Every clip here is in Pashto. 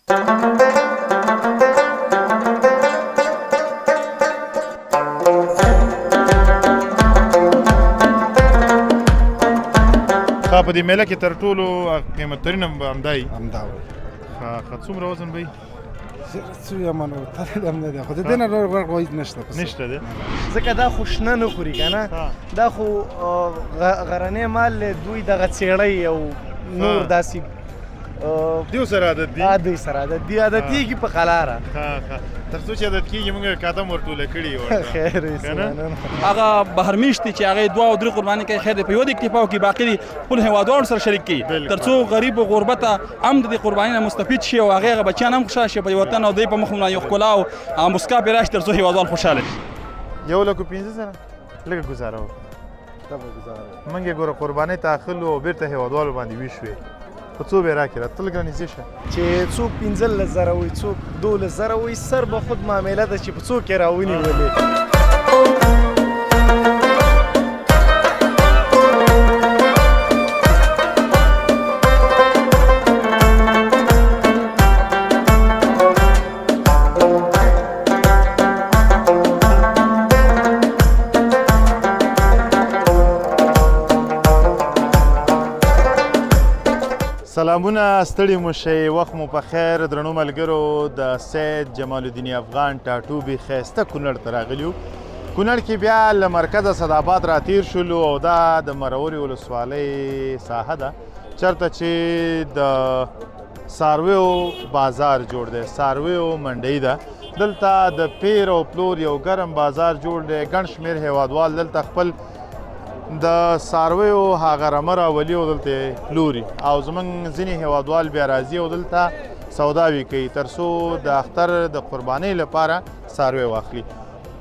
په دې میله کې تر ټولو قیمتترینه همدا وي. همدا وي. ښه څومره وزن به وي؟ څه یمنو تړلی هم نه دی، خو د دې نه ډېر غوړ غویز نشته. نشته دی ځکه دا خو شنه نه خوري که نه، دا خو غرنی مال دوی دغه څېړی او نور داسې دیو سره عادت دي. دوی سره عادت دي، عادتېږي په قلاره. تر څو چې عادت کېږي موږ قدم ورټوله کړي خیر وي. هغه بهرمیشت دي چې هغې 2 او 3 قرباني کوي، خیر دی په یو د اکتفا وکړي، باقي دي خپل هېوادوالو سره شریک کړي تر څو غریب و غربته هم د دې قربانۍ نه مستفید شي او هغې هغه بچیان هم خوشحاله شي په دې وطن او دوی په مخ باندې یو ښکلا او مسکا پرې راشي تر څو هېوادوال خوشحاله شي. 1,15,000 لږه ګزاره وکړه. موږ یې ګوره قربانۍ ته اخلو او بېرته هېوادوالو باندې ویشوې، په څو به یې راکړې راته لږ رانږدې شه. چې څوک 15,000 وي، څوک 12,000 وي، سر به خود معامله ده چې په څوک یې راونیولې. سلامونه، ستړي مو شئ، وخت مو په خیر. درنو ملګرو، د سید جمال الدین افغان ټاټوبي ښایسته کونړ ته راغلي یو. کونړ کې بیا له مرکزه صداباد راتیر شولو او دا د مرورې ولسوالۍ ساحه ده چېرته چې د څارویو بازار جوړ دی، څارویو منډۍ ده. دلته د پیر او پلور یو ګرم بازار جوړ دی. ګڼ شمېر هیوادوال دلته خپل د څارویو هغه رمه راولي او دلته پلوري او زموږ ځینې هیوادوال بیا راځي او دلته سوداوي کوي تر څو د اختر د قربانۍ لپاره څاروی واخلي.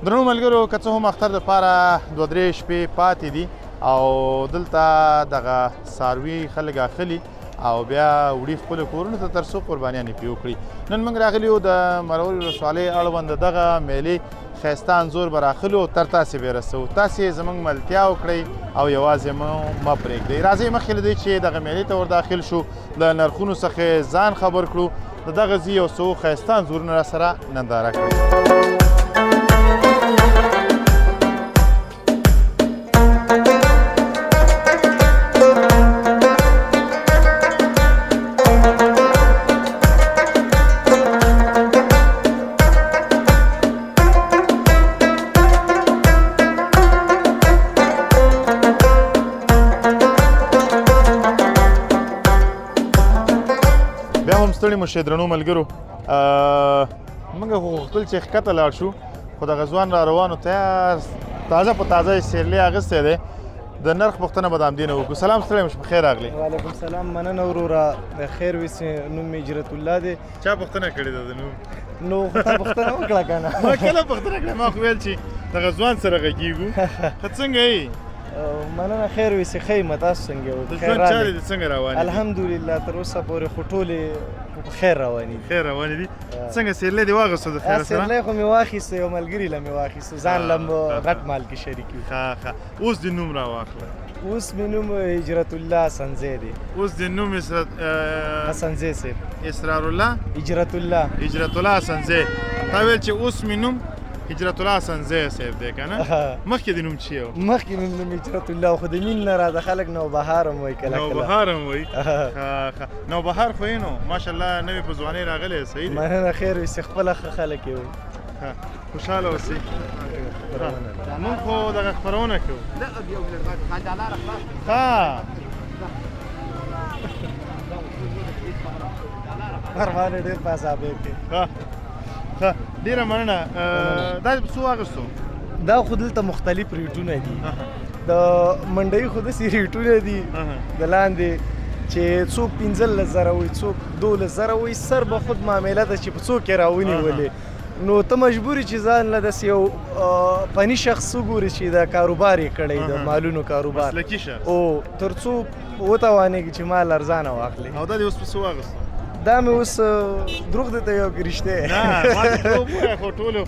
درنو ملګرو، که څه هم اختر دپاره 2-3 شپې پاتې دي او دلته دغه څاروي خلک اخلي او بیا وړي خپلو کورونو ته تر څو قربانیانې پرې وکړي. نن موږ راغلي یو د مرورې ولسوالۍ اړوند دغه میلې ښایسته انځور به راخلو او تر تاسې به یې رسوو. تاسې زموږ ملتیا وکړئ او یوازې مه پرېږدئ. راځئ مخکې له دې چې دغه میلې ته ور داخل شو له نرخونو څخه ځان خبر کړو، د دغه ځي یو څو ښایسته انځورونه را سره ننداره کړئ. ستړي مو شئ درنو ملګرو، موږ غوښتل چې ښکته لاړ شو خو دغه ځوان را روانو تیار تازه په تازه یې سیرلي اخیستی دی. د نرخ پوښتنه به د همدې نه وکړو. سلام، ستړی مو شم، پخیر راغلی. وعلیکم سلام، مننه وروره، خیر وي. نوم مې هجرت الله دی. چا پوښتنه کړې ده د نوم؟ نو تا پوښتنه وکړه که نه؟ ما کله پوښتنه کړې، ما خو ویل چې دغه ځوان سره غږېږو. ښه څنګه یې؟ مننه، خیر وي. ښه یم، تاسو څنګه یو؟ د ژوند چارې دې څنګه روانې دي؟ الحمدلله، تر اوسه پورې خو ټولې خیر روانې دي. خیر روانې دي. څنګه سیرلی دې واغېستو د خیره سره؟ سیرلی خو مې واخیسته، یو ملګري له مې واخیسته، ځان له غټ مال کې شریک یو. ښه ښه، اوس دې نوم راواخله. اوس مې نوم هجرت الله حسنزی دی. اوس دې نوم حسنزی صاحب. اسرار الله هجرت الله. هجرت الله حسنزی. تا ویل چې اوس مې نوم هجرت الله حسنزی صاحب دی که نه؟ مخکې دې نوم چی و؟ مخکې مې نوم هجرت الله، خو د مین نه راته خلک نوبهار هم وایي کله کله. نوبهار هم وایي؟ ښه، نوبهار خو یې نو ماشاءالله نوې په ځوانۍ راغلی یې، صحیح دی؟ مننه، خیر وي. خپله ښه خلک یې وایي. خوشحاله اوسئ. موږ خو دغه خپرونه کوو. ښه پروانه ډېر په عذابې کې. ښه، ډېره مننه. دا څو واخیستو؟ دا خو دلته مختلف ریټونه دي. د منډۍ خو داسې ریټونه دي د لاندې چې څوک 15,000 وي، څوک 12,000 وي، سر به خود معامله ده چې په څوک یې راونیولې. نو ته مجبور یې چې ځان له داسې یو فني شخص وګورې چې دا کاروبار یې کړی، د مالونو کاروبار، مسلکي شخص، او تر څو وتوانېږي چې مال ارزانه واخلي. او دا دې اوس په څو واخیستو؟ دا مې اوس دروغ درته یو که رښتیا؟ نه، ما دې دروغ ووایه، خو ټولو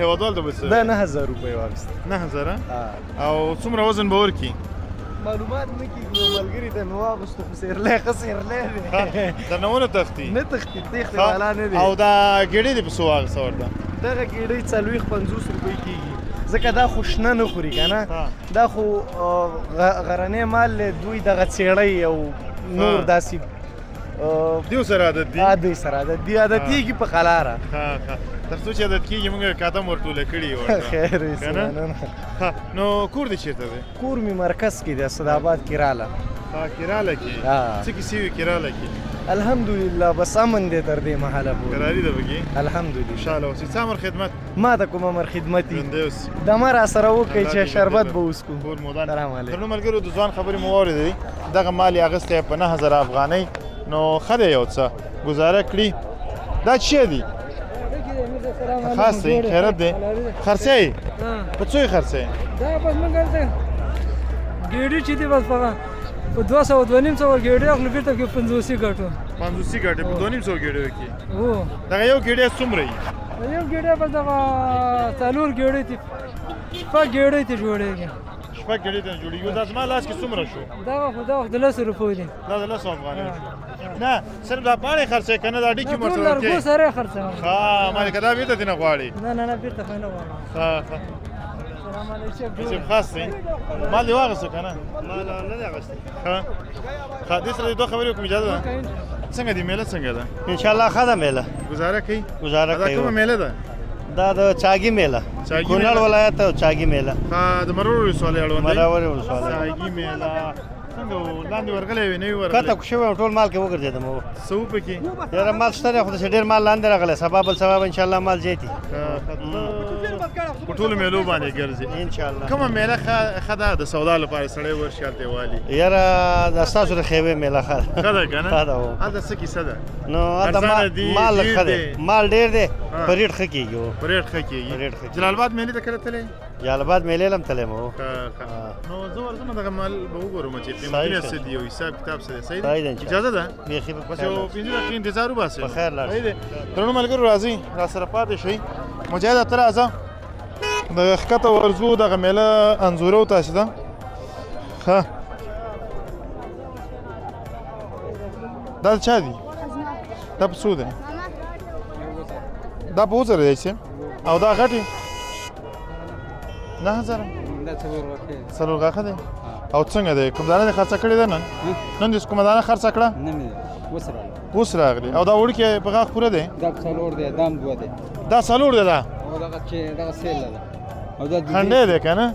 هېوادوالو ته به څه؟ دا 9,000 روپۍ واخیسته. 9,000؟ او څومره وزن به ورکړي؟ معلومات نه کېږي نو ملګري ته مې واغوستو خو سیرلی ښه سیرلی دی درنه ونه تښتي نه تښتي تېښتې والا نه دی او دا ګېډۍ دې په څو واخیسته ورته دغه ګېډۍ 40-50 روپۍ کېږي ځکه دا خو شنه نه خوري که نه دا خو غرنی مال دی دوی دغه څېړی او نور داسې دیو سره عادت دي دوی سره عادت دي عادتېږي په قلاره تر څو چې عادت کېږي مونږ قدم ورټوله کړي ورته خیر مننه نو کور دې چېرته دی کور مې مرکز کې دی اسداباد کې راله کراله کې څه کیسې وي کراله کې الحمدلله بس امن دی تر دې مهاله پورې کراري ده پکې الحمدلله خوشحاله اوسئ څه امر خدمت ما ته کوم امر خدمت دي ژوندی اوسئ دمه را سره وکړئ چې شربت به وڅښو ټول مودان سلام علیکم درنو ملګرو د ځوان خبرې مو واورېدې دغه مال یې اخیستی په 9000 افغانۍ نو ښه دی یو څه ګزاره کړي دا څه دي خاص دی خیرت دی خرڅوي په څو یې خرڅوي دا بس موږ دلته ګېډې چې دي بس په 200-250 ګېډې اخلو بېرته کې 50 ګټو 50 ګټې په 250 ګېډیو کې هو دغه یو ګېډی څومره وي یو ګېډه بس دغه 4 ګېډې دي 5 ګېډې ته جوړېږي شپږ ګېډې ته جوړېږي دا زما لاس کې څومره شو دا د 10 روپیو دي دا د 10 افغانۍ شو نه صرف دا پاڼې خرڅوي که نه دا ډیکې مو ورسره ورکوي ټول سره خرڅوم ښه ما که دا بېرته دې نه غواړي نه بېرته خو نه غواړم ښه سلام علیکم صاحب خاص دی مال دې واخیستو که نه مال نه دی اخیستی ښه دې سره دې دوه خبرې وکړم اجازه ده څنګه دی میله څنګه ده انشاءالله ښه ده میله ګزاره کوي ګزاره کوي دا کومه میله ده دا د چاګي میله کونړ ولایت او چاګي میله د مرور ولسوالۍ اړوند دی مرور ولسوالۍ چاګي میله څنګه لاندې ورغلی وې نه وي ورغلی کته کوشش وم ټول مال کې وګرځېدم څه و پکې یاره مال شته دی خو داسې ډېر مال لاندې راغلی سبا بل سبا به انشاءالله مال زیاتي په ټولو میلو باندې ګرځي انشاءالله کومه میله ښه ده د سودا لپاره سړی ورشي هلته یې والي یاره دا ستاسو د خیوې میله ښه ښه ده که نه ښه ده هو هلته څه کیسه ده نو هلته مال لږ ښه دی مال ډېر دی په ریټ ښه کېږي په ریټ ښه کېږي جلال آباد میلې ته کله تللی جلال آباد میلې له هم تللی م نو زه ورځم دغه مال به وګورم چې قیمتونه څه دي او حساب کتاب څه دی صحیح دی اجازه ده بس یو 15 دقیقې انتظار وباسئ په خیر لاړ صحیح دی درنو ملګرو راځئ راسره پاتې شئ مجاهده ته راځه د ښکته ورځو دغه میله انځورو تاسې ده ښه دا د چا دي دا په څو دی دا په 2000 دی چې او دا غټې 9000 څلور غاښه دی او څنګه دی کوم دانه دې خرڅه کړې ده نن دې کومه دانه خرڅه کړه اوس راغلی او دا وړوکی په غاښ پوره دی دا څلور دی دا هم دوه دی دا څلور دی دا او دغه سیل ده او دا خنډی دی که نه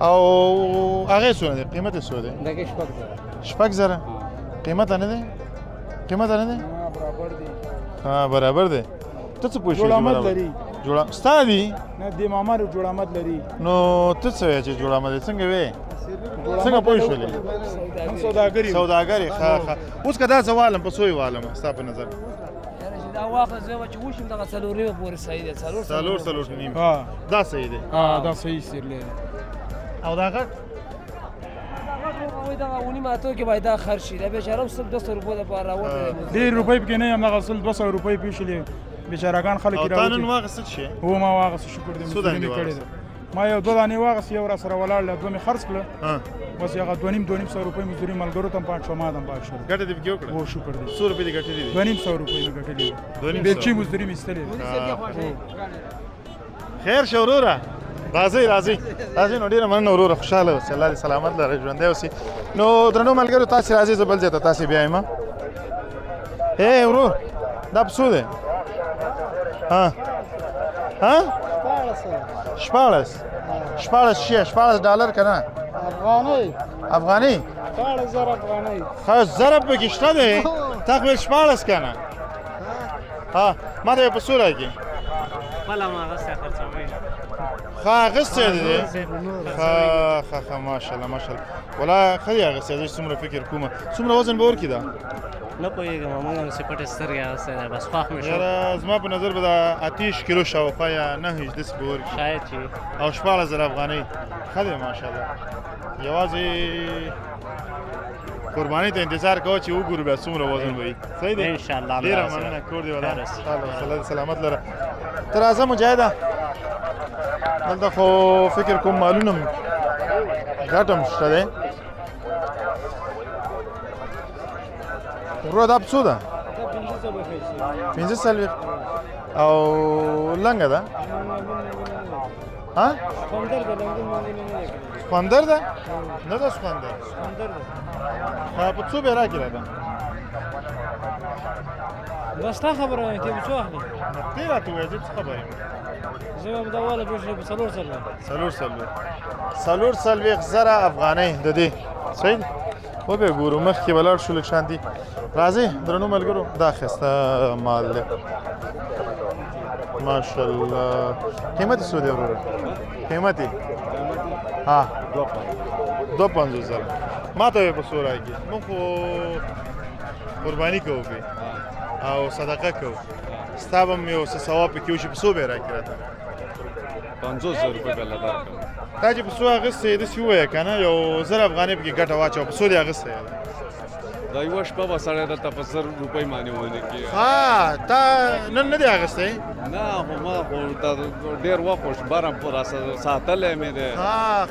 او هغې څونه دی قیمت یې څو دی دغه 6000 قیمت نه دی قیمت نه دی ها برابر دی ته څه پوه شوې جوړامد لري ستا دي نه د مامار جوړامد لري نو ته څه وایې چې جوړامد دی څنګه وې څنګه پوه شولې سوداګري ښه اوس که دا زه والم په څو یې والم ستا په نظر دا واخه زه چې وشم دغه څلورې پورې صحیح دی څلور نیم دا صحیح دی دا صحیح سیرلی او دا غټ وای دغه ونی ماتو کې باید دا خرج شي دا بیچاره هم 200 روپۍ لپاره راوړی ډېر روپۍ پکې نه یم دغه 200 روپۍ پیښلې بیچارهګان خلک او تا نن واخیستل شي هو ما واخیست شکر دې مې کړی ده ما یو 2 دانې واخیست یو را سره ولاړ له 2 مې خرڅ کړه بس هغه 250 روپۍ مزدوري ملګرو ته پات شو ما دم پات شو ګټه دې پکې وکړه هو شکر دې 100 روپۍ دې ګټلې دي 250 روپۍ مې ګټلې بیلچې مزدوري مې ایستلې خیر شو وروره راځئ نو ډېره مننه وروره خوشحاله اوسئ الله دې سلامت لره ژوندی اوسئ نو درنو ملګرو تاسې راځئ زه بل ځای ته تاسې بیایم ای ورور دا په څو دی 16 ډالر که نه افغانۍ 16000 افغانۍ ښه زره پکې شته دی تا خو ویل 16 که نه ما ته یې په څو راکړي ښه اخیستی دی ښه ماشاءالله والله ښه دی اخیستی زه څومره فکر کوم څومره وزن به ورکړي دا نه پوهېږم موږ همسې پټې سترګې اخیستی دی بس خوښ مې شو یاره زما په نظر به دا 28 کیلو شاوخوا یا 9 داسې به ورکړي شاید چې او 16000 افغانۍ ښه دی ماشاءالله یوازې قربانۍ ته انتظار کوه چې وګورو بیا څومره وزن به وي صحیح دی انشاءالله ډېره مننه کور دې ودان الله سلامت لره ته راځه مجاهده دلته خو فکر کوم مالونه غټ هم شته دی ورو دا په څو ده 15 او لنګه ده ها سخوندر ده نه ده سخوندر په څو به راکړه ده دا ستا خبره ده ته څه اخلي ته راته وایې څه خبره زه به دا والا به څلور څلوېښت زره افغانۍ د دې صحیح و به ګورو مخکې ولاړ شو لږ شانتي راځئ درنو ملګرو دا ښایسته مال دی ماشاءالله قیمت یې څو دی وروره قیمت یې ها 250 زره ما ته یې په څو راکړي موږ خو قرباني کوو پې او صدقه کوو ستا به م یو څه ثواب پکې وشي په څو به یې راکړي راته 500 روپۍ به الله درکړم تا چې په څو اخیستی یې داسې ووایه که نه یو 1000 افغانۍ پکې ګټه واچوه په څو دې اخیستی یې دا یوه شپه به سړی درته په 100 روپۍ باندې ونه کړي ها تا نن نه دی اخیستی نه خو ما خو ډېر وخت خو بره پوره ساتلی مې دی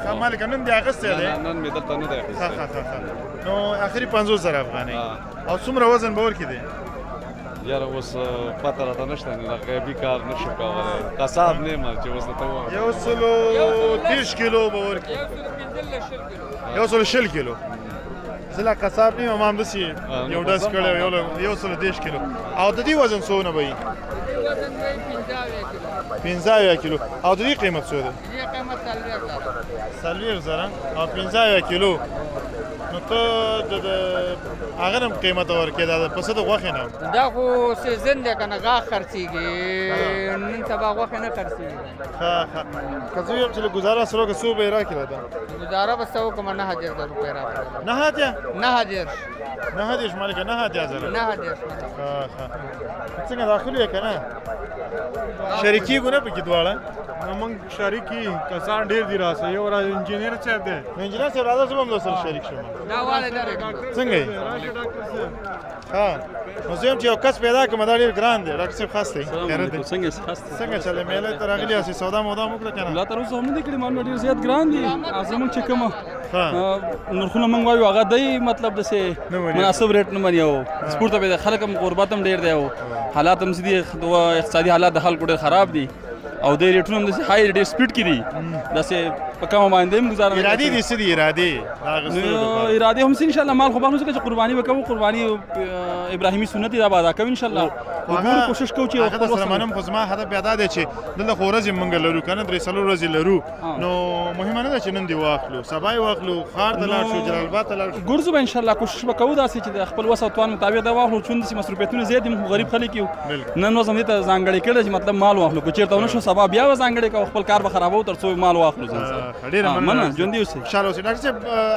ښه مالکه نن دې اخیستی دی نن مې دلته نه دی اخیستی نو اخري 500 زره افغانۍ او څومره وزن به ورکړي دی یاره اوس پته راته نشته نه غیبي کار نشم کولی قصاب نه یم چې اوس درته ووایم 130 کیلو به ورکړي 120 کیلو زه لا قصاب نه یم ما همداسې یو ډز کړی و 130 کیلو او د دې وزن څونه به وي 15 کیلو او د دې قیمت څو دی 40 زره او 15 کیلو نو ته د هغه هم قیمت ورکړې دا د پسه د غوښې نه دا خو سیزن دی که نه غاښ خرڅېږي نن سبا غوښې نه خرڅېږي که زه ویم چې له ګزاره سره وکړه څو به یې راکړې راته ګزاره به څه وکړمه 9000 روپۍ راکړه 90 مالکه 90 زره 90 څنګه داخل یې که نه شریکي ګو نه پکې دواړه موږ شریک یو کسان ډېر دي راسه یو را انجینر صاحب دی انجینر صاحب راځه زه به هم درسره شریک شم دا والی څنګه یې نو زه یم چې یو کس پیدا کړم دا ډېر ګران دی ډاکټر صاحب خاص دی خیرت دی څنګه چلې میله ته راغلي یاستئ سودا مودا مو کړه که نه لا تر اوسه هم نه دي کړي معلومه ډېر زیات ګران دي زموږ چې کومه نرخونه موږ وایو هغه دی مطلب داسې مناسب ریټ نه مني او سپورت ته به خلک هم غربت هم ډېر دی او حالات هم دي اقتصادي حالات د خلکو ډېر خراب دي او د ریټونه هم داسې های ډېر سپیډ کې دي داسې په کمه باندې هم ګزاره ارادې دي څه دي ارادې هم څه انشاءالله مال خو باخلو ځکه چې قرباني به کوو قرباني ابراهیمي سنت یې دا به ادا کوو انشاءالله وګورو کوشش کوو چې هغه درسره منم خو زما هدف بیا دا دی چې دلته خو ورځې موږ لرو که نه 3 ورځې لرو نو مهمه نه ده چې نن دې واخلو سبا یې واخلو ښار ته لاړ شو جلال آباد ته لاړ شو ګرځو به انشاءالله کوشش به کوو داسې چې د خپل وس او توان مطابق دا واخلو چون داسې مصروفیتونه زیات دي موږ غریب خلک یو نن ورځ هم دې ته ځانګړې کړی چې مطلب مال واخلو که چېرته ونه شو سبا بیا به ځانګړې کوو خپل کار به خرابوو تر څو مال واخلو ډېره مننه ژوندي اوسئ خوشحاله اوسئ ډاکټر صاحب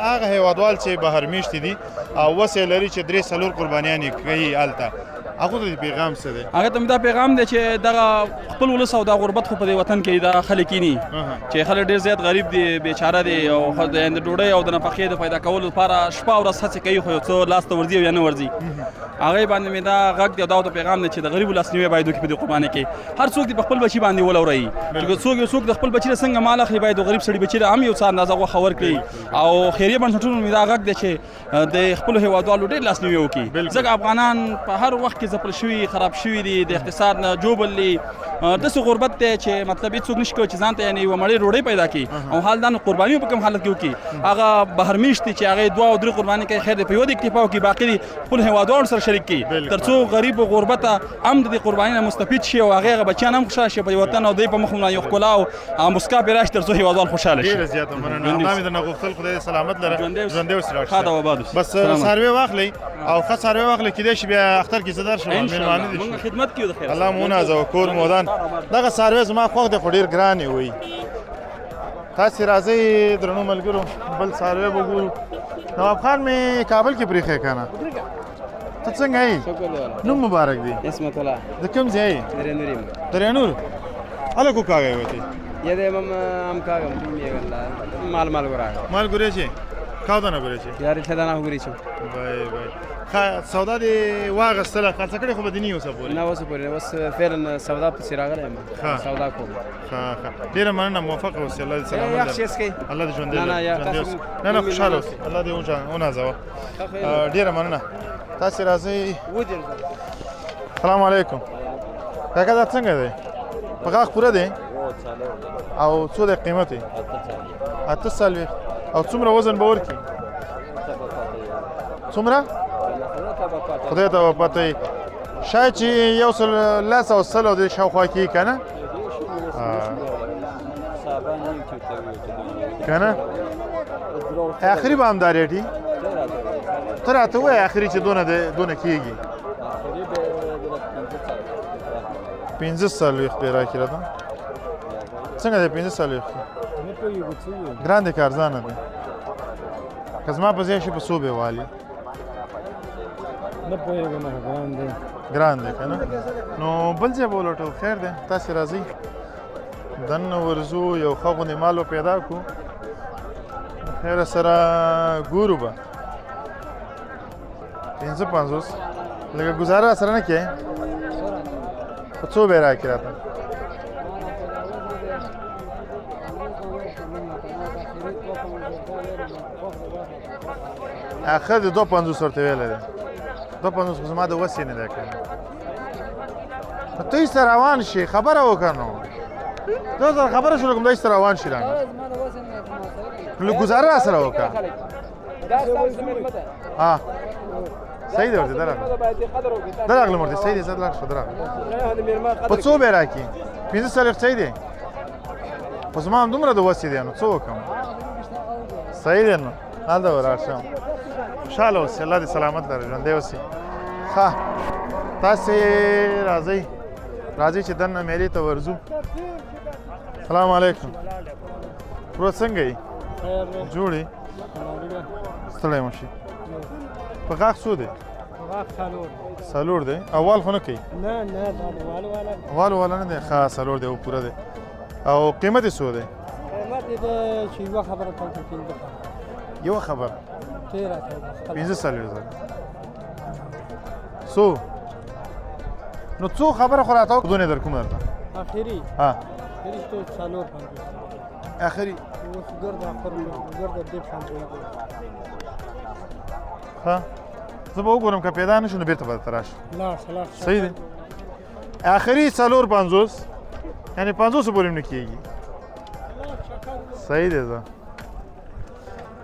هغه هیوادوال چې بهر میشتې دي او وس یې لري چې 3 قربانیانې کوي هلته هغو ته د پیغام څه دی هغه ته مې دا پیغام دی چې دغه خپل ولس او دا غربت خو په دې وطن کې دا خلک کینی چې خلک ډېر زیات غریب دي بیچاره دي او د ډوډۍ او د نفقې د پیدا کولو لپاره شپه او ورځ هڅې کوي خو یو څه لاس ته ورځي او یا نه ورځي هغې باندې مې دا غږ دی او دا ورته پیغام دی چې د غریبو لاسنیوی باید وکړي په دې قربانۍ کې هر څوک دې په خپل بچي باندې ولورئ چې څوک د خپل بچي نه څنګه مال اخلي باید د غریب سړي بچي له هم یو څه اندازه غوښه ورکړي او خیریه بنسټونو مې دا غږ دی چې د خپلو هېوادوالو ډېر لاسنیوی وکړي ځکه افغانان په هر وخت کې ځپل شوي خراب شوي دي د اقتصاد نه جوبل دي داسې غربت دی چې مطلب هېڅوک نشي کولی چې ځان ته یعنې یوه مړۍ ډوډۍ پیدا کړي او حال دا نو قرباني په کوم حالت کې وکړي هغه بهر میشت دي چې هغې 2 او 3 قرباني کوي خیر دی په یو د اکتفا وکړي باقي دي خپل هېوادوالو سره شریک کړي تر څو غریب او غربته هم د دې قربانۍ نه مستفید شي او هغې بچیان هم خوشحاله شي په دې وطن او دوی په مخ باندې یو ښکلا او مسکا پرې راشي تر څو هېوادوال خوشحاله شي ډېره زیاته مننه همدا مې درنه غوښتل خدای دې سلامت لره ژوندی اوسې ډاکټر ښاد او آباد اوسې بس څاروی واخلئ او ښه څاروی واخلئ کیدای شي بیا اختر کې زه درشم مېلمانه دي موږ خدمت کوو د خیر الله مو ونازوه کور مودان دغه څاروی زما خوښ دی خو ډېر ګران یې وایي تاسې راځئ درنو ملګرو بل څاروی به ګورو نواب خان مې کابل کې پرېښی که نه ته څنګه یې نوم مبارک دی اسمت الله د کوم ځای یې درېنوري درېنور هله کو کاغی وتی یده هم کاغم مال گرا مال گره چه کاو دانا گره چه یاری تدانا گری چه بای بای سودا دې واغستله خرڅه کړې خو به دې نه اوسه پورې نه اوسه پورې بس فعلا سودا پسې راغلی یم سودا کوم ډېره مننه موفقه اوسې الله دې سلامت یخ شی څښئ الله دې ژوندی اوسې نه خوشحاله اوسې الله دې ونازوه ډېره مننه تاسې راځئ السلام علیکم کاکا دا څنګه دی په غاښ پوره دی او څو دی قیمت یې 840 او څومره وزن به ورکړي څومره خدای ته به پته وي شاید چې 110 د شاوخوا کېږي که نه که نه آخري به همدا ریټ وي ته راته ووایه آخري چې دونه کېږي 45 پرې راکړي راته څنګه دی 45 ګران دی که ارزانه دی که زما په ځای شي په څو به والي نه پوهېږم ګران دی ګران دی که نه نو بل ځای به ولټو خیر دی تاسې راځئ دننه ورځو یو ښه غوندې مال به پیدا کړو خیره سره ګورو به 55 لکه ګزاره راسره نه کوې په څو به یې راکړې راته اخر د 250 ورته ویلی دی 250 خو زما د وسې نه دی که نه نو ته ایسته روان شي خبره وکړه نو زه سره خبره شوله کوم دا ایسته روان شي رانه نو ګزاره راسره وکړه صحیح دی ورته درغلم ورته صحیح دی زه لاړ شو درغلم په څو به یې راکړي 45 صحیح دی خو زما هم دومره د وسې دی نو څه وکړم صحیح دی نو هلته به لاړ شم خوشحاله اوسې الله دې سلامت لره ژوندی اوسې ښه تاسې راځئ چې دننه میلې ته ورځو سلام علیکم ورور څنګه یې جوړ یې ستړی مه شي په غاښ څو دی څلور دی اول خو نه کوي اول والا نه دی ښه څلور دی او پوره دی او قیمت یې څو دی قیمت یې دی چې یوه خبره یوه خبره 45,000 څو نو څو خبره خو راته وکړه دونه در کوم درته آخري ها آخري تو 4 آخري اوس ګرد دې ها زه به وګورم که پیدا نه شو نو بېرته به درته راشم صحیح دی آخري 450 یعنې 500 پورې هم نه کېږي صحیح دی زه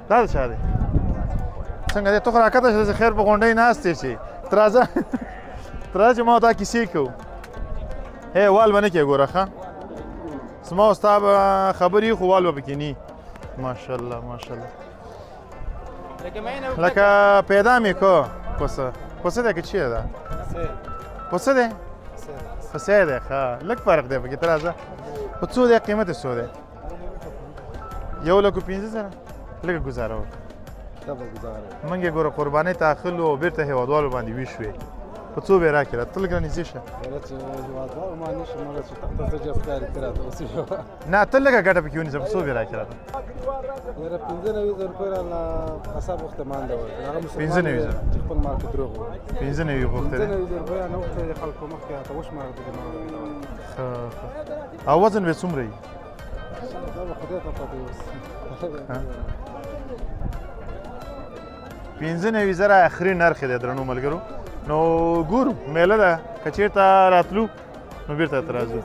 دا د چا دی څنګه دی ته خو راکته شه خیر په غونډۍ ناست یې چې ته راځه چې ما تا کیسې کوو هی وال به نه کې ګوره ښه زما او ستا به خبرې خو وال به پکې نه ماشاءالله ماشاءالله لکه پیدا مې کو پسه دی که چیه ده پسه دی پسه دی ښه لږ فرق دی پکې ته راځه په څو دی قیمت یې څو دی 1,15,000 لږه ګزاره وکړه موږ یې ګوره قربانۍ ته اخلو او بېرته هېوادوالو باندې ویښ وې په څو به یې راکړې راته ته لږ رانږدې شه نه ته لږه ګټه پکې ونیسه په څو به یې راکړې راته 95,000 غوښتې دی او وزن به څومره وي 95,000 اخري نرخ دی درنو ملګرو نو ګورو میله ده که چېرته راتلو نو بېرته ته راځو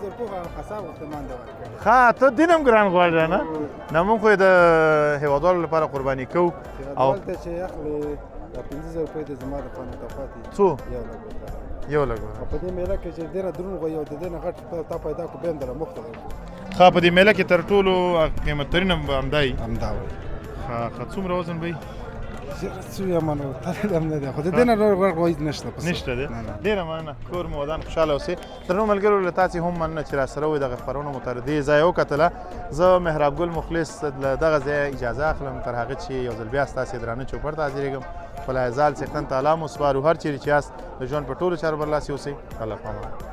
ښه ته دین هم ګران غواړې رانه نه موږ خو یې د هېوادوالو لپاره قرباني کوو او څو 1 لک په دې میله کې چې ډېره دروند غوي او د دې نه غټ تا پیدا کړو بیا هم دله مفته دی ښه په دې میله کې تر ټولو قیمتترین همدا وي ښه څومره وزن به وي څو یې منو تللی هم نه دی خو د دې نه نور غوی نشته نشته دی ډېره مننه کور مو ودان خوشحاله اوسئ درنو ملګرو له تاسې هم مننه چې راسره وئ دغه خپرونه مو تر دې ځایه وکتله زه مهراب ګل مخلص له دغه ځایه اجازه اخلم تر هغه چې یو ځل بیا ستاسې درانه چوپړ ته حاضرېږم خپله ځال څښتن تعالی مو سپارو هر چیرې چې یاست د ژوند په ټولو چارو برلاسي اوسئ الله پامان